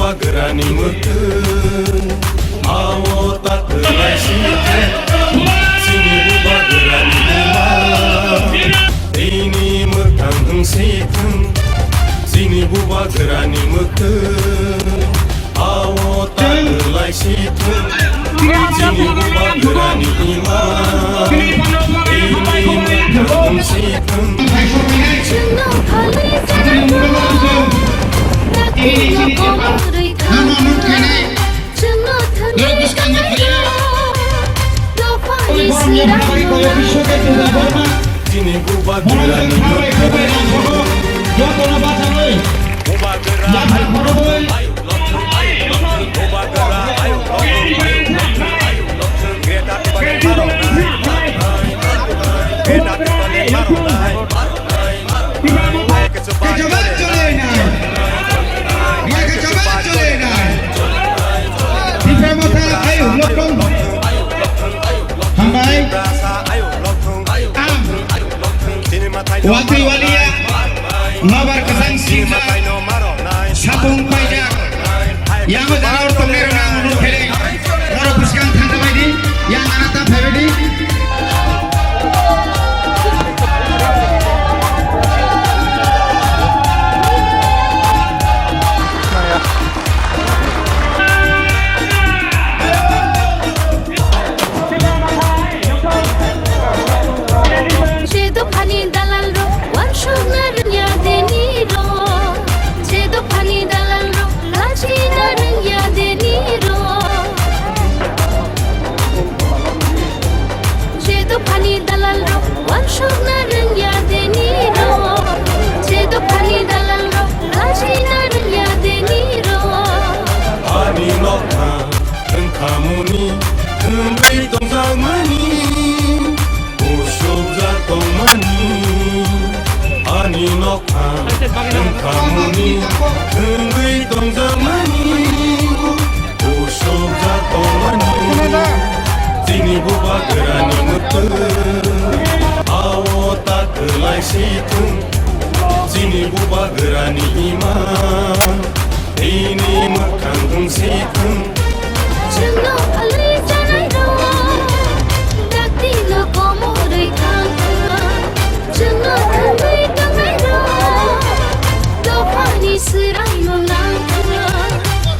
bubagerani meukeun mawo tak kelai sitren sini bubagerani imah ini mekang hengsikeun sini bubagerani meukeun mawo tak kelai sitren sini bubagerani imah ini mekang hengsikeun Sini bubagerani Wakil walia mabar kesang singa sabung pajak yang benar pemerintah menurut kalian orang puskan tanda ini yang anata pebedi Kamuni Kembali tong zamani Usuk zatong mani Ani nokha Kamuni Kembali tong zamani Usuk zatong mani Sini bubagerani meukeun Awo tak kelai situng Sini bubagerani imah Ini mekang hengsikeun Chino alai janai ro dakti lo komo rei kanga chino thangai tangai ro do pani sirai no nanga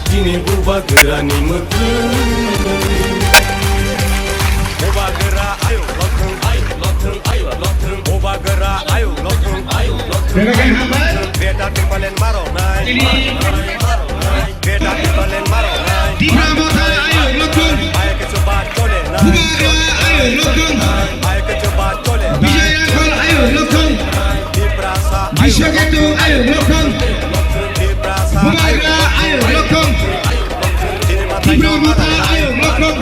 Sini bubagerani meukeun Bubagera ayo lotheng Bubagera ayo lotheng Beda timbalen maro nai Beda timbalen maro nai di Pramota ayo lotheng Ayo kecoba cole nai Bubagera ayo lotheng Ayo kecoba cole nai Bijayakol ayo lotheng Di Prasa Bishoketu ayo lotheng Di Prasa Bubagera ayo lotheng di Pramota ayo lotheng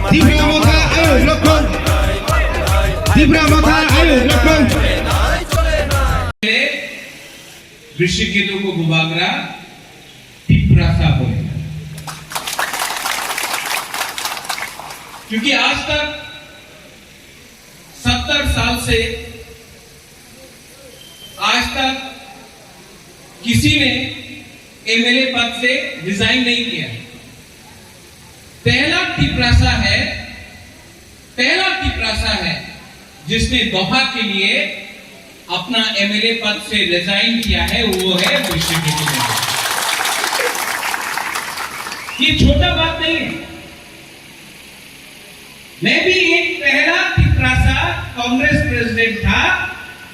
di Pramota ayo lotheng di Pramota ayo lotheng ऋषिकेतु को बुबागरा तिप्रासा बोले क्योंकि आज तक 70 साल से आज तक किसी ने एमएलए पद से रिजाइन नहीं किया। पहला तिप्रासा है जिसने दोहा के लिए अपना एमएलए पद से रिजाइन किया है, वो है ऋषिकेतु। ये छोटा बात नहीं है। मैं भी एक पहला तिप्रासा कांग्रेस प्रेसिडेंट था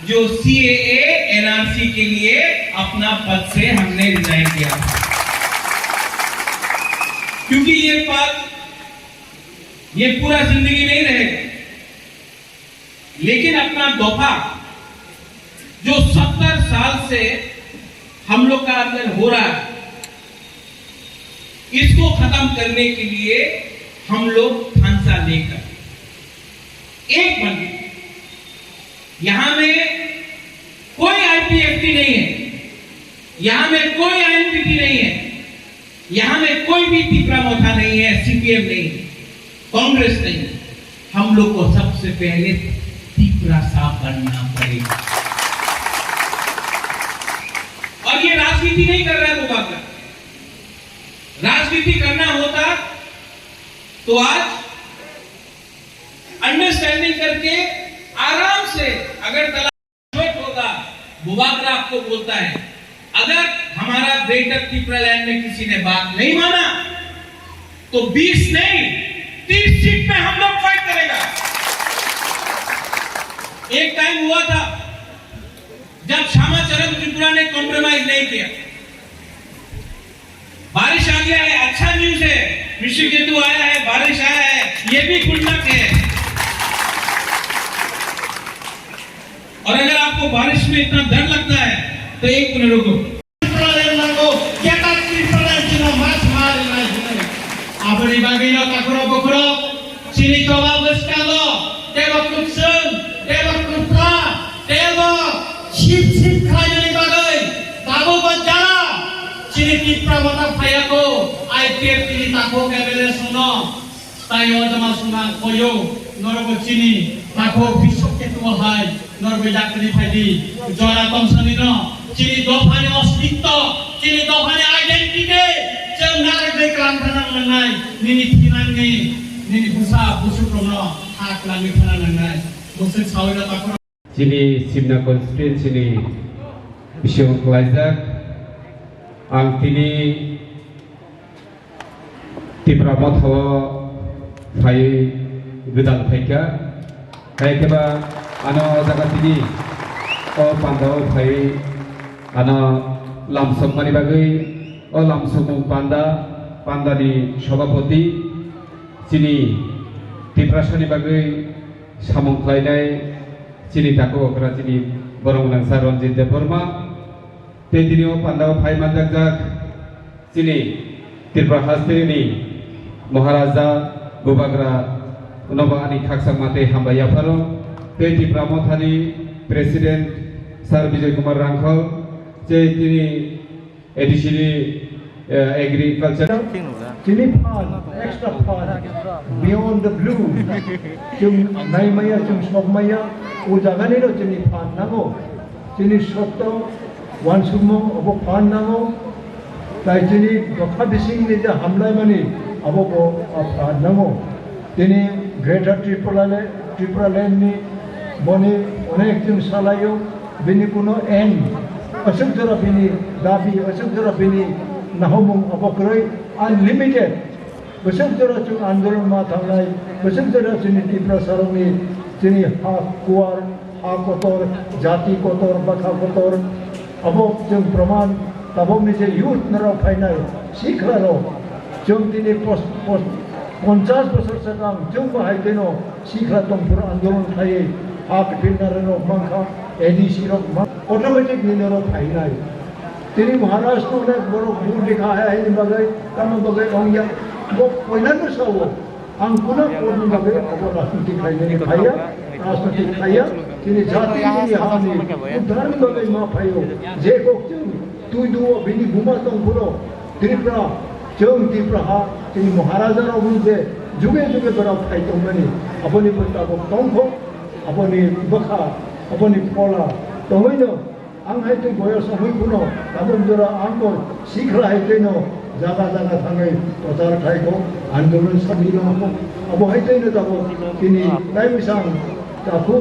जो सीएए एनआरसी के लिए अपना पद से हमने रिजाइन किया था, क्योंकि ये पद ये पूरा जिंदगी नहीं रहेगा, लेकिन अपना दोहा जो 70 साल से हम लोग का अंदर हो रहा है, इसको खत्म करने के लिए हम लोग थांसा लेकर एक बन गए। यहां में कोई आईपीएफटी नहीं है, यहां में कोई आईएनपीटी नहीं है, यहां में कोई भी तिप्रामोथा नहीं है, सीपीएम नहीं, कांग्रेस नहीं। हम लोग को सबसे पहले तिप्रासा बनना पड़ेगा। और ये राजनीति नहीं कर रहा है बुबाकर, राजनीति करना होता तो आज अंडरस्टैंडिंग करके आराम से, अगर तलाक होगा, बुबागरा आपको बोलता है, अगर हमारा ग्रेटर त्रिपुरालैंड में किसी ने बात नहीं माना तो 20 नहीं 30 सीट पे हम लोग फाइट करेगा। एक टाइम हुआ था जब श्यामाचरण त्रिपुरा ने कॉम्प्रोमाइज नहीं किया। बारिश आ गया है, अच्छा न्यूज है, विश्व केतु आया है, बारिश आया है, ये भी गुड लक है। और अगर आपको बारिश में इतना डर लगता है तो एक मिनट रुको। Abadi baginya takuro bokro, sini coba berskalo, dewa kutsung, dewa kutra, dewa sip kaya ni bagai, tabu bajara, sini tipra mata payako, IPF sini tako kebele suno, tayo jama suna koyo, norgo sini tako bisok ketua hai, norgo jakri padi, jora tomsanino, sini dofane osdikto, sini dofane identity. Jam narik dari kelantaran mengenai nini tinan ni nini busa busuk rono hak lami kanan mengenai busuk sawira takura. Sini Simna constituency ni Bishop Klajak ang tini Tipra Mothawa Phai Gudal Phaika Kai keba ano jaga tini o Pandao Phai ano lamsam mani bagai o lamsumung Panda ni Sabapati sini Tiprasani bagai samung khlainai sini tako okra sini borong langsar Ranjit Deborma te dini o Pandao Phai manjak sini Tripura hastri ni Maharaja Bubagra Noba ani khaksang mate hambaya pharo te Tripura Mothani President Sir Vijay Kumar Rangkhal je tini additionally agriculture Chili pan, extra pan, beyond the blue. Chung naimaya, chung sokmaya, ujaganiro chili pan nango, chili soto, one sumo, abo pan nango, tai chili dokha bising ni ja hamlai mani, abo bo pan nango. Tini Greater Tripuraland ni moni onek chung salayo, bini kuno end. Asuk jara bini dabi, asuk jara bini nahomung abokroi unlimited. Asuk jara chung andolan ma thanglai, asuk jara chini Tripura saroni chini ha kuar, ha kotor, jati kotor, bakha kotor. Abo chung praman tabom ni je youth naro phainai siklaro. Chung tini post 50 বছর sakang chung bahai deno sikla tong pura andolan khai ha pinarano mangkha ADC रो automatic निलो फाइनाइ तेरी महाराष्ट्र ने बड़ो भूल लिखा है इन बगै तम बगै ओंगिया वो कोइना न सवो अंकुना कोन बगै अब राष्ट्रपति खाइने खाया राष्ट्रपति खाया तेरी जाति की हानि धर्म बगै मा फायो जे को तू दु बिनी गुमा तंग पुरो त्रिपुरा जों त्रिपुरा हा तेरी महाराजा रो मुझे जुगे जुगे बड़ा फाइ तो मनी अपनी बता को तंग अपनी बखा अपनी पोला तो वही नो आंग है तो गोया सही कुनो तब जरा आंग को सीख रहा है तो नो ज़्यादा थांगे तो चार ठाई को आंदोलन सभी लोगों को अब है तो नो तब किन्हीं नहीं मिसांग ताकू